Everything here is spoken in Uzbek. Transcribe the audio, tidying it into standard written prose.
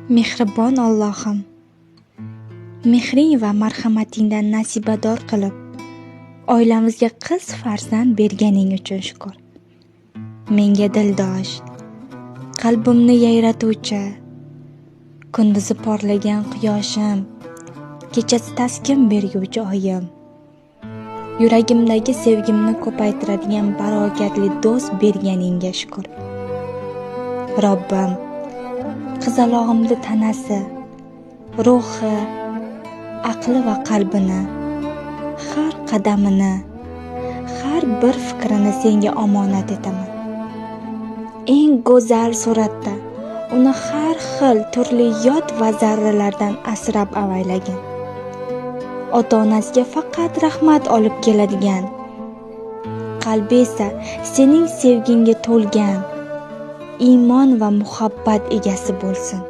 Mehribon Allohim, mehring va marhamatingdan nasibador qilib, oilamizga qiz farzand berganing uchun shukr. Menga dildosh, qalbimni yayratuvchi, kunduzi porlagan quyoshim, kechasi taskin berguvchi oyim, yuragimdagi sevgimni ko'paytiradigan barokatli do'st berganingga shukr. Robbim, qizalog'imni tanasi, ruhi, aqli va qalbini, har qadamini, har bir fikrini senga omonat etaman. Eng go'zal suratda uni har xil turli yot va zarralardan asrab avaylagin. Ota-onasiga faqat rahmat olib keladigan, qalbi esa sening sevgingga to'lgan, iymon va muhabbat egasi bo'lsin.